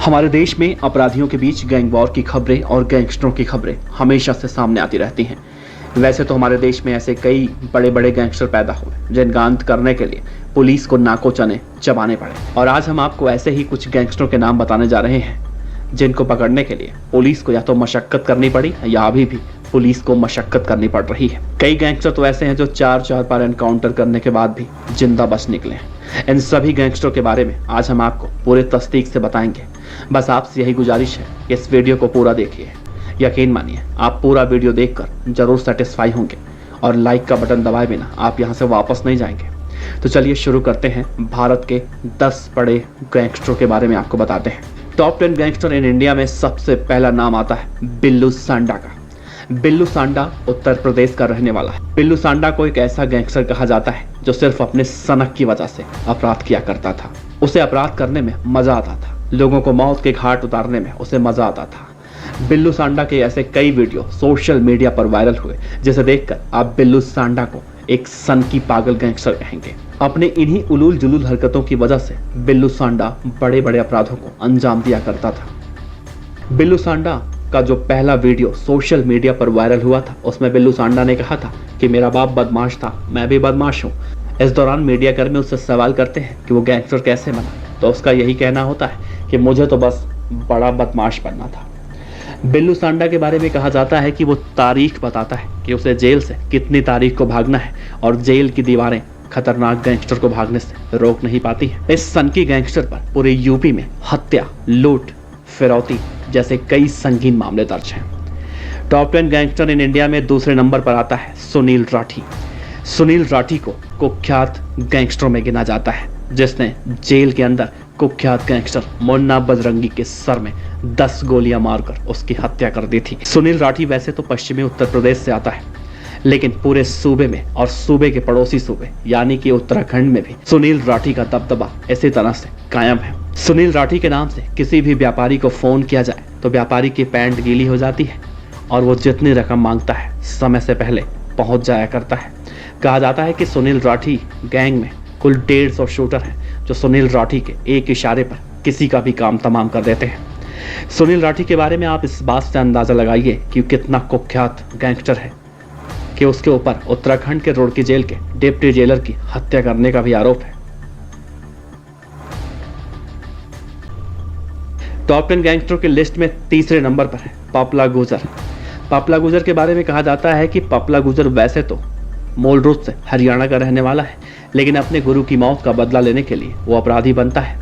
हमारे देश में अपराधियों के बीच गैंग वॉर की खबरें और गैंगस्टरों की खबरें हमेशा से सामने आती रहती हैं। वैसे तो हमारे देश में ऐसे कई बड़े बड़े गैंगस्टर पैदा हुए जिनका अंत करने के लिए पुलिस को नाको चने चबाने पड़े, और आज हम आपको ऐसे ही कुछ गैंगस्टरों के नाम बताने जा रहे हैं जिनको पकड़ने के लिए पुलिस को या तो मशक्कत करनी पड़ी या अभी भी पुलिस को मशक्कत करनी पड़ रही है। कई गैंगस्टर तो ऐसे हैं जो चार बार एनकाउंटर करने के बाद भी जिंदा बच निकले हैं। इन सभी गैंगस्टरों के बारे में आज हम आपको पूरे तस्दीक से बताएंगे। बस आपसे यही गुजारिश है कि इस वीडियो को पूरा देखिए। यकीन मानिए आप पूरा वीडियो देखकर जरूर सेटिस्फाई होंगे और लाइक का बटन दबाए बिना आप यहाँ से वापस नहीं जाएंगे। तो चलिए शुरू करते हैं। भारत के 10 बड़े गैंगस्टरों के बारे में आपको बताते हैं। टॉप 10 गैंगस्टर इन इंडिया में सबसे पहला नाम आता है बिल्लू सांडा का। बिल्लू सांडा उत्तर प्रदेश का रहने वाला है। बिल्लू सांडा को एक ऐसा गैंगस्टर कहा जाता है जो सिर्फ अपने सनक की वजह से अपराध किया करता था। उसे अपराध करने में मजा आता था, लोगों को मौत के घाट उतारने में उसे मजा आता था। बिल्लू सांडा के ऐसे कई वीडियो सोशल मीडिया पर वायरल हुए जिसे देखकर आप बिल्लू सांडा को एक सनकी पागल गैंगस्टर कहेंगे। अपने इन्हीं उलूल जुलूल हरकतों की वजह से बिल्लू सांडा बड़े बड़े अपराधों को अंजाम दिया करता था। बिल्लू सांडा का जो पहला वीडियो सोशल मीडिया पर वायरल हुआ था उसमें बिल्लू सांडा ने कहा था कि मेरा बाप बदमाश था, मैं भी बदमाश हूँ। इस दौरान मीडिया कर्मी उससे सवाल करते हैं कि वो गैंगस्टर कैसे बना, तो उसका यही कहना होता है कि मुझे तो बस बड़ा बदमाश बनना था। बिल्लू सांडा के बारे में कहा जाता है कि वो तारीख बताता है कि उसे जेल से कितनी तारीख को भागना है और जेल की दीवारें खतरनाक गैंगस्टर को भागने से रोक नहीं पाती है। इस सनकी गैंगस्टर पर पूरे यूपी में हत्या, लूट, फिरौती जैसे कई संगीन मामले दर्ज हैं। टॉप 10 गैंगस्टर इन इंडिया में दूसरे नंबर पर आता है सुनील राठी। सुनील राठी को कुख्यात गैंगस्टरों में गिना जाता है, जिसने जेल के अंदर कुख्यात गैंगस्टर मुन्ना बजरंगी के सर में 10 गोलियां मारकर उसकी हत्या कर दी थी। सुनील राठी वैसे तो पश्चिमी उत्तर प्रदेश से आता है, लेकिन पूरे सूबे में और सूबे के पड़ोसी सूबे यानी कि उत्तराखंड में भी सुनील राठी का दबदबा इसी तरह से कायम है। सुनील राठी के नाम से किसी भी व्यापारी को फोन किया जाए तो व्यापारी की पैंट गीली हो जाती है और वो जितनी रकम मांगता है समय से पहले पहुंच जाया करता है। कहा जाता है कि सुनील राठी गैंग में कुल 150 शूटर हैं जो सुनील राठी के एक इशारे पर किसी का भी काम तमाम कर देते हैं। सुनील राठी के बारे में आप इस बात से अंदाजा लगाइए कि कितना कुख्यात गैंगस्टर है कि उसके ऊपर उत्तराखंड के रुड़की जेल के डिप्टी जेलर की हत्या करने का भी आरोप है। टॉप 10 गैंगस्टरों की लिस्ट में तीसरे नंबर पर है पपला गुजर। पपला गुजर के बारे में कहा जाता है कि पपला गुजर वैसे तो मूल रूप से हरियाणा का रहने वाला है, लेकिन अपने गुरु की मौत का बदला लेने के लिए वो अपराधी बनता है।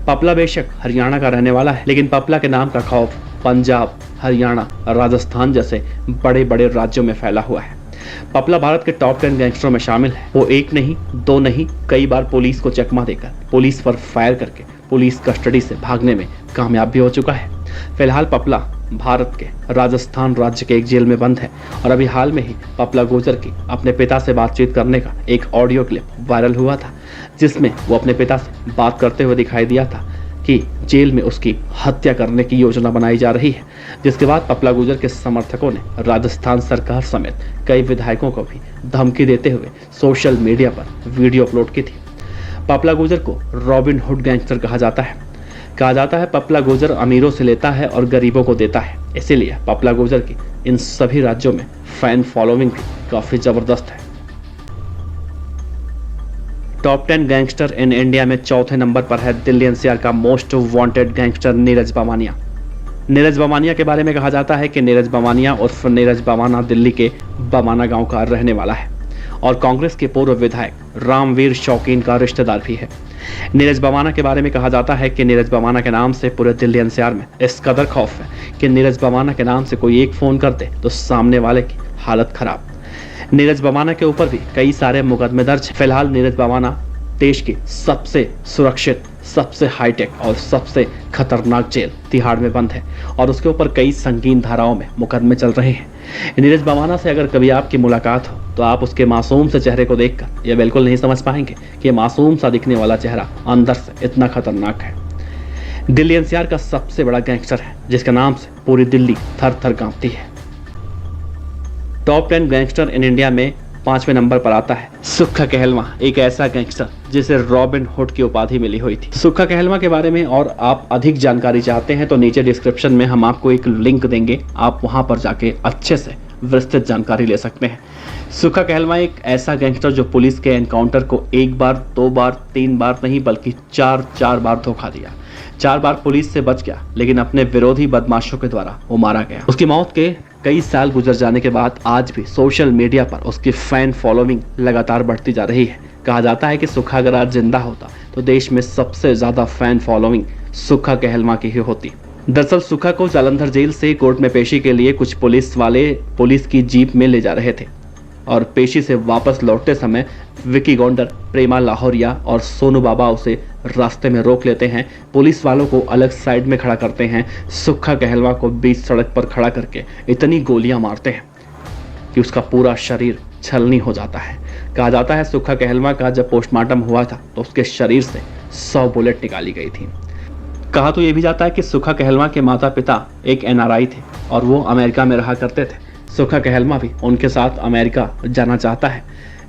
पपला बेशक हरियाणा का रहने वाला है, लेकिन पपला के नाम का खौफ पंजाब, हरियाणा, राजस्थान जैसे बड़े बड़े राज्यों में फैला हुआ है। पपला भारत के टॉप 10 गैंगस्टरों में शामिल है। वो एक नहीं, दो नहीं, कई बार पुलिस को चकमा देकर, पुलिस पर फायर करके पुलिस कस्टडी से भागने में कामयाब भी हो चुका है। फिलहाल पपला भारत के राजस्थान राज्य के एक जेल में बंद है और अभी हाल में ही पपला गुजर की अपने पिता से बातचीत करने का एक ऑडियो क्लिप वायरल हुआ था, जिसमें वो अपने पिता से बात करते हुए दिखाई दिया था कि जेल में उसकी हत्या करने की योजना बनाई जा रही है। जिसके बाद पपला गुजर के समर्थकों ने राजस्थान सरकार समेत कई विधायकों को भी धमकी देते हुए सोशल मीडिया पर वीडियो अपलोड की थी। पपला गुजर को रॉबिन हुड गैंगस्टर कहा जाता है। पपला गुजर अमीरों से लेता है और गरीबों को देता है, इसीलिए पपला गुजर की इन सभी राज्यों में फैन फॉलोइंग भी काफी जबरदस्त है। टॉप 10 गैंगस्टर इन इंडिया में चौथे नंबर पर है दिल्ली एनसीआर का most wanted gangster Neeraj Bawania. Neeraj Bawania के बारे में कहा जाता है कि नीरज बावानिया उर्फ नीरज बावाना दिल्ली के बावाना गांव का रहने वाला है और कांग्रेस के पूर्व विधायक रामवीर शौकीन का रिश्तेदार भी है। नीरज बावाना के बारे में कहा जाता है कि नीरज बावाना के नाम से पूरे दिल्ली एनसीआर में इस कदर खौफ है कि नीरज बावाना के नाम से कोई एक फोन कर दे तो सामने वाले की हालत खराब। नीरज बावाना के ऊपर भी कई सारे मुकदमे दर्ज हैं। फिलहाल नीरज बावाना देश की सबसे सुरक्षित, सबसे हाईटेक और सबसे खतरनाक जेल तिहाड़ में बंद है और उसके ऊपर कई संगीन धाराओं में मुकदमे चल रहे हैं। नीरज बावाना से अगर कभी आपकी मुलाकात हो तो आप उसके मासूम से चेहरे को देखकर यह बिल्कुल नहीं समझ पाएंगे कि मासूम सा दिखने वाला चेहरा अंदर से इतना खतरनाक है। दिल्ली एनसीआर का सबसे बड़ा गैंगस्टर है जिसके नाम से पूरी दिल्ली थर थर कांपती है। टॉप 10 गैंगस्टर इन इंडिया में 5वें नंबर पर आता है सुक्खा कहलवा, एक ऐसा गैंगस्टर जिसे रॉबिन हुड की उपाधि मिली हुई थी। सुक्खा कहलवा के बारे में और आप अधिक जानकारी चाहते हैं तो नीचे डिस्क्रिप्शन में हम आपको एक लिंक देंगे, आप वहां पर जाके अच्छे से विस्तृत जानकारी ले सकते हैं। सुक्खा कहलवा एक ऐसा गैंगस्टर जो पुलिस के एनकाउंटर को 1 बार, 2 बार, 3 बार नहीं बल्कि 4 बार धोखा दिया। 4 बार पुलिस से बच गया, लेकिन अपने विरोधी बदमाशों के द्वारा वो मारा गया। उसकी मौत के कई साल गुजर जाने के बाद आज भी सोशल मीडिया पर उसकी फैन फॉलोइंग लगातार बढ़ती जा रही है। कहा जाता है कि सुक्खा अगर आज जिंदा होता तो देश में सबसे ज्यादा फैन फॉलोइंग सुक्खा कहलवा की ही होती। दरअसल सुक्खा को जालंधर जेल से कोर्ट में पेशी के लिए कुछ पुलिस वाले पुलिस की जीप में ले जा रहे थे और पेशी से वापस लौटते समय विकी गौंडर, प्रेमा लाहौरिया और सोनू बाबा उसे रास्ते में रोक लेते हैं। पुलिस वालों को अलग साइड में खड़ा करते हैं। सुक्खा कहलवा को बीच सड़क पर खड़ा करके इतनी गोलियां मारते हैं कि उसका पूरा शरीर छलनी हो जाता है। कहा जाता है सुक्खा कहलवा का जब पोस्टमार्टम हुआ था तो उसके शरीर से 100 बुलेट निकाली गई थी। कहा तो ये भी जाता है कि सुक्खा कहलवा के माता पिता एक NRI थे और वो अमेरिका में रहा करते थे। सुक्खा कहलवा भी उनके साथ अमेरिका जाना चाहता है,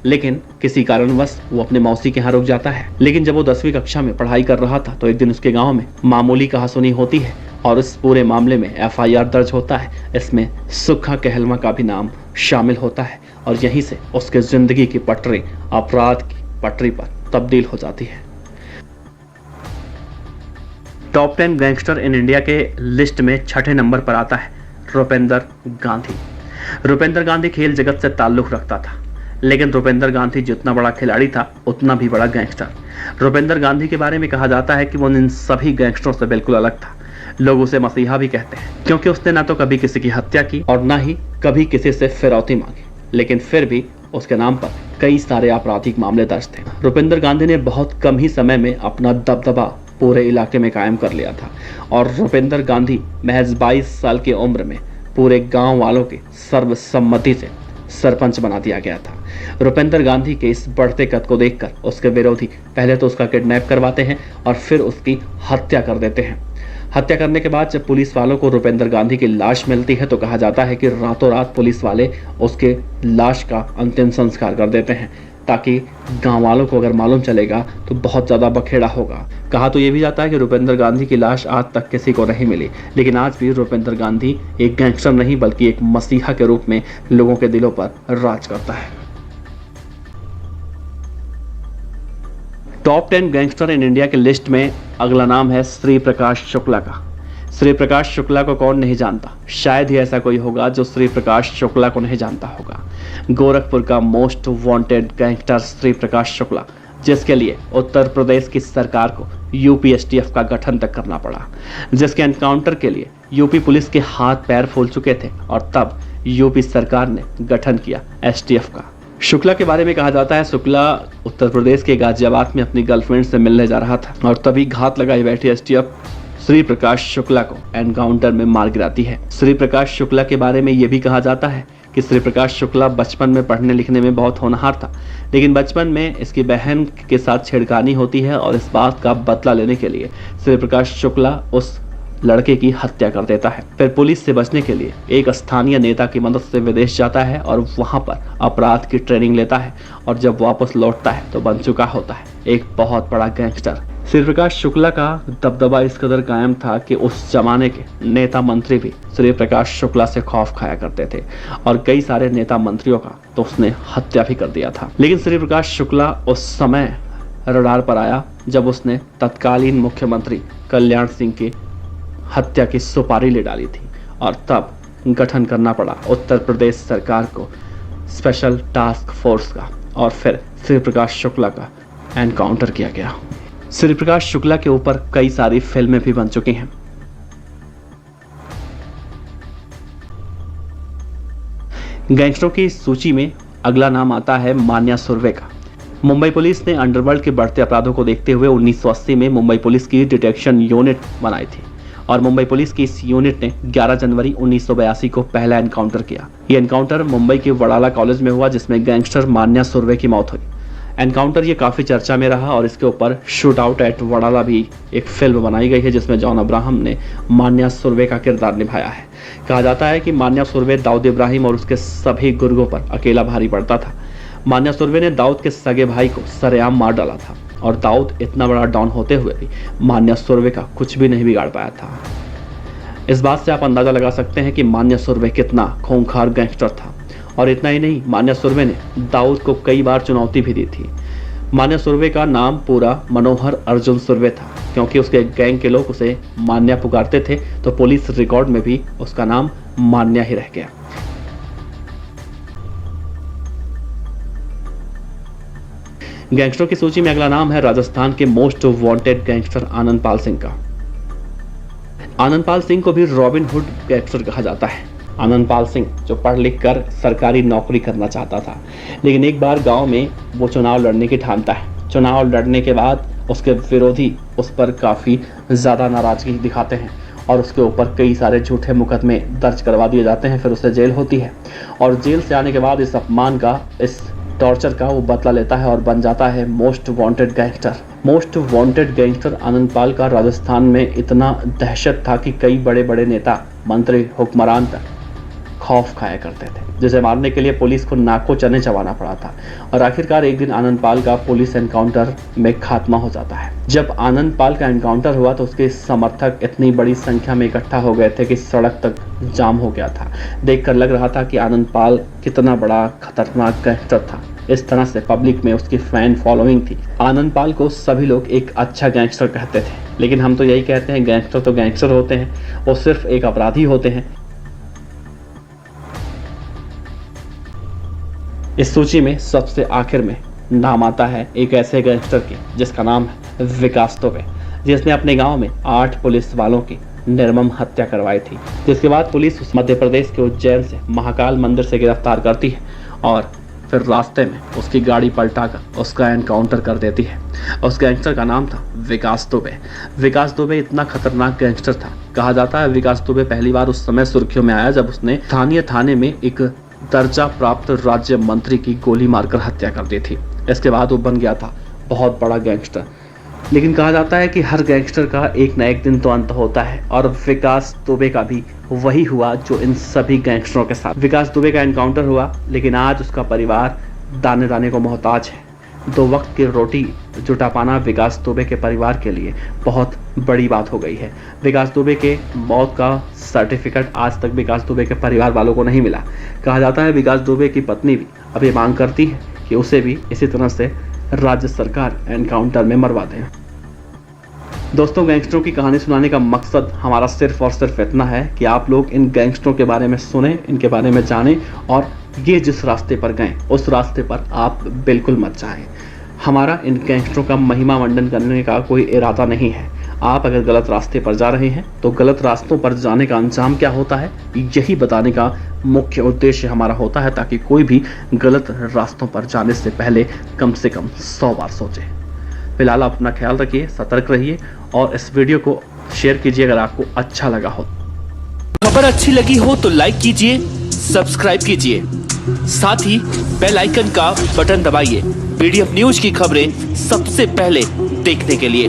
लेकिन किसी कारणवश वो अपने मौसी के यहाँ रुक जाता है। लेकिन जब वो 10वीं कक्षा में पढ़ाई कर रहा था तो एक दिन उसके गांव में मामूली कहासुनी होती है और इस पूरे मामले में FIR दर्ज होता है। इसमें सुक्खा कहलवा का भी नाम शामिल होता है और यहीं से उसके जिंदगी की पटरी अपराध की पटरी पर तब्दील हो जाती है। टॉप 10 गैंगस्टर इन इंडिया के लिस्ट में 6ठे नंबर पर आता है रुपेंद्र गांधी। रुपेंद्र गांधी खेल जगत से ताल्लुक रखता था, लेकिन रुपेंद्र गांधी जितना बड़ा खिलाड़ी था उतना भी बड़ा गैंगस्टर। रुपेंद्र गांधी के बारे में कहा जाता है कि वो इन सभी गैंगस्टरों से बिल्कुल अलग था। लोग उसे मसीहा भी कहते हैं, क्योंकि उसने ना तो कभी किसी की हत्या की और ना ही कभी किसी से फिरौती मांगी, लेकिन फिर भी उसके नाम पर कई सारे आपराधिक मामले दर्ज थे। रुपेंद्र गांधी ने बहुत कम ही समय में अपना दबदबा पूरे इलाके में कायम कर लिया था और रुपेंद्र गांधी महज 22 साल की उम्र में पूरे गांव वालों के सर्वसम्मति से सरपंच बना दिया गया था। रुपेंद्र गांधी के इस बढ़ते कद को देखकर उसके विरोधी पहले तो उसका किडनैप करवाते हैं और फिर उसकी हत्या कर देते हैं। हत्या करने के बाद जब पुलिस वालों को रुपेंद्र गांधी की लाश मिलती है तो कहा जाता है कि रातों रात पुलिस वाले उसके लाश का अंतिम संस्कार कर देते हैं, ताकि गांव वालों को अगर मालूम चलेगा तो बहुत ज़्यादा बखेड़ा होगा। कहा तो ये भी जाता है कि रुपेंद्र गांधी की लाश आज तक किसी को नहीं मिली, लेकिन आज भी रुपेंद्र गांधी एक गैंगस्टर नहीं बल्कि एक मसीहा के रूप में लोगों के दिलों पर राज करता है। टॉप 10 गैंगस्टर इन इंडिया के लिस्ट में अगला नाम है श्री प्रकाश शुक्ला का। श्री प्रकाश शुक्ला को कौन नहीं जानता, शायद ही ऐसा कोई होगा जो श्री प्रकाश शुक्ला को नहीं जानता होगा। गोरखपुर का most wanted gangster Shri Prakash Shukla, जिसके लिए उत्तर प्रदेश की सरकार को यूपी STF का गठन तक करना पड़ा, जिसके एनकाउंटर के लिए यूपी पुलिस के हाथ पैर फूल चुके थे और तब यूपी सरकार ने गठन किया STF का। शुक्ला के बारे में कहा जाता है शुक्ला उत्तर प्रदेश के गाजियाबाद में अपनी गर्लफ्रेंड से मिलने जा रहा था और तभी घात लगाई बैठी STF श्री प्रकाश शुक्ला को एनकाउंटर में मार गिराती है। श्री प्रकाश शुक्ला के बारे में यह भी कहा जाता है कि श्री प्रकाश शुक्ला बचपन में पढ़ने लिखने में बहुत होनहार था, लेकिन बचपन में इसकी बहन के साथ छेड़खानी होती है और इस बात का बदला लेने के लिए श्री प्रकाश शुक्ला उस लड़के की हत्या कर देता है। फिर पुलिस से बचने के लिए एक स्थानीय नेता की मदद से विदेश जाता है और वहां पर अपराध की ट्रेनिंग लेता है और जब वापस लौटता है तो बन चुका होता है एक बहुत बड़ा गैंगस्टर। श्री प्रकाश शुक्ला का दबदबा इस कदर कायम था कि उस जमाने के नेता मंत्री भी श्री प्रकाश शुक्ला से खौफ खाया करते थे और कई सारे नेता मंत्रियों का तो उसने हत्या भी कर दिया था। लेकिन श्री प्रकाश शुक्ला उस समय रडार पर आया जब उसने तत्कालीन मुख्यमंत्री कल्याण सिंह की हत्या की सुपारी ले डाली थी और तब गठन करना पड़ा उत्तर प्रदेश सरकार को स्पेशल टास्क फोर्स का और फिर श्री प्रकाश शुक्ला का एनकाउंटर किया गया। श्री प्रकाश शुक्ला के ऊपर कई सारी फिल्में भी बन चुकी हैं। गैंगस्टरों की सूची में अगला नाम आता है मान्या सुर्वे का। मुंबई पुलिस ने अंडरवर्ल्ड के बढ़ते अपराधों को देखते हुए 1980 में मुंबई पुलिस की डिटेक्शन यूनिट बनाई थी और मुंबई पुलिस की इस यूनिट ने 11 जनवरी 1982 को पहला एनकाउंटर किया। यह एनकाउंटर मुंबई के वडाला कॉलेज में हुआ जिसमें गैंगस्टर मान्या सुर्वे की मौत हुई। एनकाउंटर ये काफी चर्चा में रहा और इसके ऊपर शूट आउट एट वडाला भी एक फिल्म बनाई गई है जिसमें जॉन अब्राहम ने मान्या सुर्वे का किरदार निभाया है। कहा जाता है कि मान्या सुर्वे दाऊद इब्राहिम और उसके सभी गुर्गों पर अकेला भारी पड़ता था। मान्या सुरवे ने दाऊद के सगे भाई को सरेआम मार डाला था और दाऊद इतना बड़ा डॉन होते हुए भी मान्या सुरवे का कुछ भी नहीं बिगाड़ पाया था। इस बात से आप अंदाजा लगा सकते हैं कि मान्या सुरवे कितना खूंखार गैंगस्टर था। और इतना ही नहीं, मान्या सुरवे ने दाऊद को कई बार चुनौती भी दी थी। मान्या सुरवे का नाम पूरा मनोहर अर्जुन सुरवे था। क्योंकि उसके गैंग के लोग उसे मान्या पुकारते थे तो पुलिस रिकॉर्ड में भी उसका नाम मान्या ही रह गया। गैंगस्टरों की सूची में अगला नाम है राजस्थान के most wanted gangster Anandpal Singh का। आनंदपाल सिंह को भी रॉबिन हुड गैंगस्टर कहा जाता है। आनंदपाल सिंह जो पढ़ लिख कर सरकारी नौकरी करना चाहता था, लेकिन एक बार गांव में वो चुनाव लड़ने की ठानता है। चुनाव लड़ने के बाद उसके विरोधी उस पर काफ़ी ज़्यादा नाराज़गी दिखाते हैं और उसके ऊपर कई सारे झूठे मुकदमे दर्ज करवा दिए जाते हैं। फिर उसे जेल होती है और जेल से आने के बाद इस अपमान का, इस टॉर्चर का वो बदला लेता है और बन जाता है most wanted gangster. Most wanted gangster Anandpal का राजस्थान में इतना दहशत था कि कई बड़े बड़े नेता, मंत्री, हुक्मरान तक खौफ खाया करते थे, जिसे मारने के लिए पुलिस को नाको चने चबाना पड़ा था। और आखिरकार एक दिन आनंदपाल का पुलिस एनकाउंटर में खात्मा हो जाता है। जब आनंदपाल का एनकाउंटर हुआ तो उसके समर्थक इतनी बड़ी संख्या में इकट्ठा हो गए थे कि सड़क तक जाम हो गया था। देखकर लग रहा था कि आनंदपाल कितना बड़ा खतरनाक गैंगस्टर था। इस तरह से पब्लिक में उसकी फैन फॉलोइंग थी। आनंदपाल को सभी लोग एक अच्छा गैंगस्टर कहते थे, लेकिन हम तो यही कहते हैं गैंगस्टर तो गैंगस्टर होते हैं, वो सिर्फ एक अपराधी होते हैं। इस सूची में सबसे आखिर में नाम आता है एक ऐसे गैंगस्टर के जिसका नाम है विकास दुबे, जिसने अपने गांव में 8 पुलिस वालों की निर्मम हत्या करवाई थी। जिसके बाद पुलिस उस मध्य प्रदेश के उज्जैन से महाकाल मंदिर से गिरफ्तार करती है और फिर रास्ते में उसकी गाड़ी पलटाकर उसका एनकाउंटर कर देती है। उस गैंगस्टर का नाम था विकास दुबे। विकास दुबे इतना खतरनाक गैंगस्टर था, कहा जाता है विकास दुबे पहली बार उस समय सुर्खियों में आया जब उसने स्थानीय थाने में एक दर्जा प्राप्त राज्य मंत्री की गोली मारकर हत्या कर दी थी। इसके बाद वो बन गया था बहुत बड़ा गैंगस्टर। लेकिन कहा जाता है कि हर गैंगस्टर का एक न एक दिन तो अंत होता है और विकास दुबे का भी वही हुआ जो इन सभी गैंगस्टरों के साथ। विकास दुबे का एनकाउंटर हुआ, लेकिन आज उसका परिवार दाने दाने को मोहताज है। 2 वक्त की रोटी जुटा पाना विकास दुबे के परिवार के लिए बहुत बड़ी बात हो गई है। विकास दुबे के मौत का सर्टिफिकेट आज तक विकास दुबे के परिवार वालों को नहीं मिला। कहा जाता है विकास दुबे की पत्नी भी अब ये मांग करती है कि उसे भी इसी तरह से राज्य सरकार एनकाउंटर में मरवा दें। दोस्तों, गैंगस्टरों की कहानी सुनाने का मकसद हमारा सिर्फ और सिर्फ इतना है कि आप लोग इन गैंगस्टरों के बारे में सुने, इनके बारे में जानें और ये जिस रास्ते पर गए उस रास्ते पर आप बिल्कुल मत जाएं। हमारा इन गैंगस्टरों का महिमा मंडन करने का कोई इरादा नहीं है। आप अगर गलत रास्ते पर जा रहे हैं तो गलत रास्तों पर जाने का अंजाम क्या होता है यही बताने का मुख्य उद्देश्य हमारा होता है, ताकि कोई भी गलत रास्तों पर जाने से पहले कम से कम 100 बार सोचे। फिलहाल आप अपना ख्याल रखिए, सतर्क रहिए और इस वीडियो को शेयर कीजिए अगर आपको अच्छा लगा हो। खबर अच्छी लगी हो तो लाइक कीजिए, सब्सक्राइब कीजिए, साथ ही बेल आइकन का बटन दबाइए। पीडीएफ न्यूज की खबरें सबसे पहले देखने के लिए।